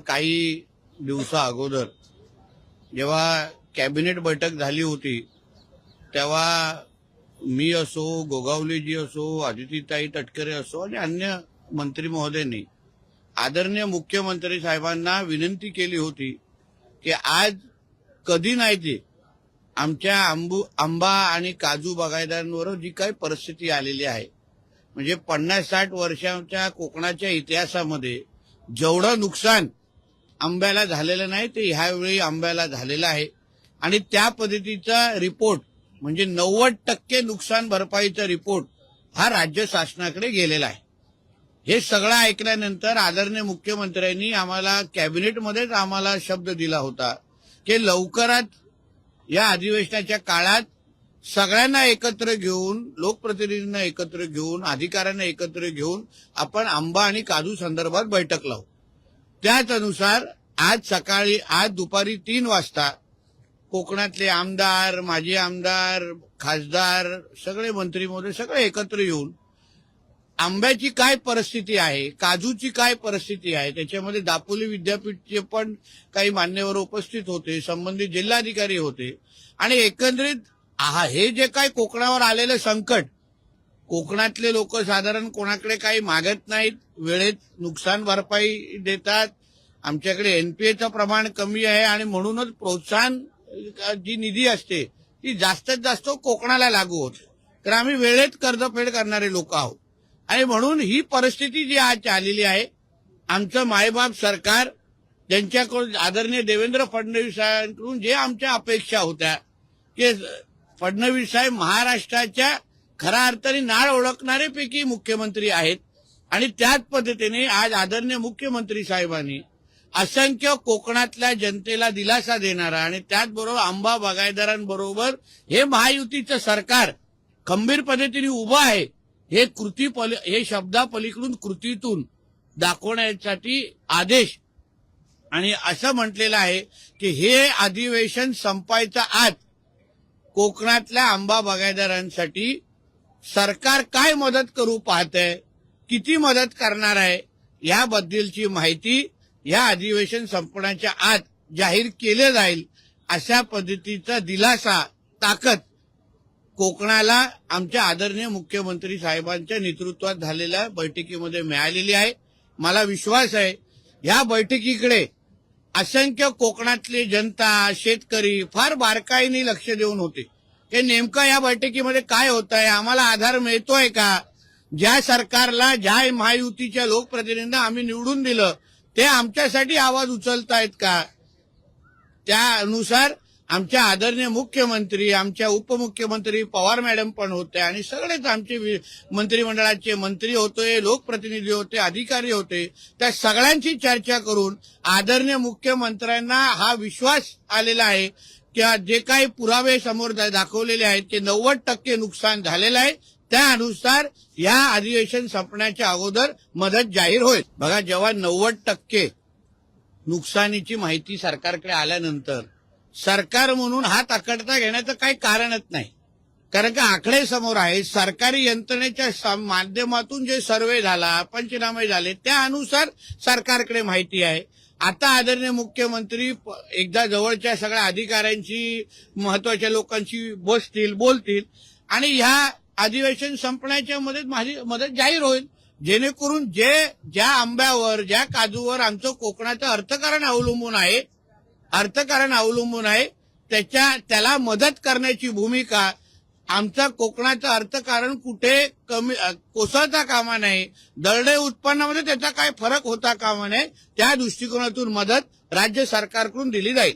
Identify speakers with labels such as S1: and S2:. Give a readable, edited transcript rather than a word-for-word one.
S1: काही दिवसा अगोदर जेव्हा कॅबिनेट बैठक झाली होती तेव्हा मी असो, गोगावलेजी असो, अदितीताई तटकरे असो आणि अन्य मंत्री महोदयांनी आदरणीय मुख्यमंत्री साहेबांना विनंती केली होती की आज कधी नाही ते आमच्या आंबा आणि काजू बागायतदारांवर जी काही परिस्थिती आलेली आहे, म्हणजे 50-60 वर्षांच्या कोकणाच्या इतिहासामध्ये जेवढं नुकसान आंब्याला झालेलं नाही ते ह्यावेळी आंब्याला झालेलं आहे. आणि त्या पद्धतीचा रिपोर्ट म्हणजे 90% नुकसान भरपाईचा रिपोर्ट हा राज्य शासनाकडे गेलेला आहे. हे सगळं ऐकल्यानंतर आदरणीय मुख्यमंत्र्यांनी आम्हाला कॅबिनेटमध्येच आम्हाला शब्द दिला होता की लवकरात या अधिवेशनाच्या काळात सगळ्यांना एकत्र घेऊन, लोकप्रतिनिधींना एकत्र घेऊन, अधिकाऱ्यांना एकत्र घेऊन आपण आंबा आणि काजू संदर्भात बैठक लावू. त्याच अनुसार आज दुपारी 3 वाजता कोकणातले आमदार, माजी आमदार, खासदार, सगळे मंत्री महोदय सगळे एकत्र येऊन आंब्याची काय परिस्थिती आहे, काजूची काय परिस्थिती आहे, त्याच्यामध्ये दापोली विद्यापीठचे पण काही मान्यवर उपस्थित होते, संबंधित जिल्हाधिकारी होते आणि एकंदरीत हे जे काय कोकणावर आलेलं संकट, कोकणातले लोक साधारण कोणाकडे काही मागत नाहीत, वेळेत नुकसान भरपाई देतात. आमच्याकडे एनपीएचं प्रमाण कमी आहे आणि म्हणूनच प्रोत्साहन जी निधी असते ती जास्तीत जास्त कोकणाला लागू होते, तर आम्ही वेळेत कर्जफेड करणारे लोक आहोत. आणि म्हणून ही परिस्थिती जी आज आलेली आहे, आमचं मायबाप सरकार ज्यांच्याकडून आदरणीय देवेंद्र फडणवीस साहेबांकडून जे आमच्या अपेक्षा होत्या की फडणवीस साहेब महाराष्ट्राच्या खऱ्या अर्थाने नाळ ओळखणारे पैकी मुख्यमंत्री आहेत आणि त्याच पद्धतीने आज आदरणीय मुख्यमंत्री साहेबांनी असंख्य कोकणातल्या जनतेला दिलासा देणारा आणि त्याचबरोबर आंबा बागायतदारांबरोबर हे महायुतीचं सरकार खंबीर पद्धतीने उभं आहे हे शब्दापलीकडून कृतीतून दाखवण्यासाठी आदेश आणि असं म्हटलेलं आहे की हे अधिवेशन संपायच्या आत कोकणातल्या आंबा बागायतदारांसाठी सरकार काय मदत करू पाहतंय, किती मदत करणार आहे याबद्दलची माहिती या अधिवेशन संपण्याच्या आत जाहीर केले जाईल, अशा पद्धतीचा दिलासा, ताकद कोकणाला आमच्या आदरणीय मुख्यमंत्री साहेबांच्या नेतृत्वात झालेल्या बैठकीमध्ये मिळालेली आहे. मला विश्वास आहे या बैठकीकडे असंख्य कोकणातले जनता, शेतकरी फार बारकाईने लक्ष देऊन होते की नेमकं या बैठकीमध्ये काय होत आहे, आम्हाला आधार मिळतोय का, ज्या सरकारला, ज्या महायुतीच्या लोकप्रतिनिधींना आम्ही निवडून दिलं ते आमच्यासाठी आवाज उचलतायत का. त्यानुसार आमच्या आदरणीय मुख्यमंत्री, आमच्या उपमुख्यमंत्री पवार मॅडम पण होते आणि सगळेच आमचे मंत्रिमंडळाचे मंत्री होते, लोकप्रतिनिधी होते, अधिकारी होते, त्या सगळ्यांची चर्चा करून आदरणीय मुख्यमंत्र्यांना हा विश्वास आलेला आहे की जे काही पुरावे समोर दाखवलेले आहेत की 90% नुकसान झालेलं आहे, त्यानुसार या अधिवेशन संपण्याच्या अगोदर मदत जाहीर होईल. बघा, जेव्हा 90% नुकसानीची माहिती सरकारकडे आल्यानंतर सरकार म्हणून हात आखडता घेण्याचं काही कारणच नाही, कारण का आकडे समोर आहे. सरकारी यंत्रणेच्या माध्यमातून जे सर्वे झाला, पंचनामे झाले, त्यानुसार सरकारकडे माहिती आहे. आता आदरणीय मुख्यमंत्री एकदा जवळच्या सगळ्या अधिकाऱ्यांशी, महत्वाच्या लोकांशी बसतील, बोलतील आणि ह्या अधिवेशन संपण्याच्या मदत जाहीर होईल, जेणेकरून ज्या आंब्यावर, ज्या काजूवर आमचं कोकणाचं अर्थकारण अवलंबून आहे त्याला मदत करण्याची भूमिका आमचा कोकणाचं अर्थकारण कुठे कोसळता कामा नये, दरडोई उत्पन्नामध्ये त्याचा काय फरक होता कामा नये, त्या दृष्टिकोनातून मदत राज्य सरकारकडून दिली जाईल.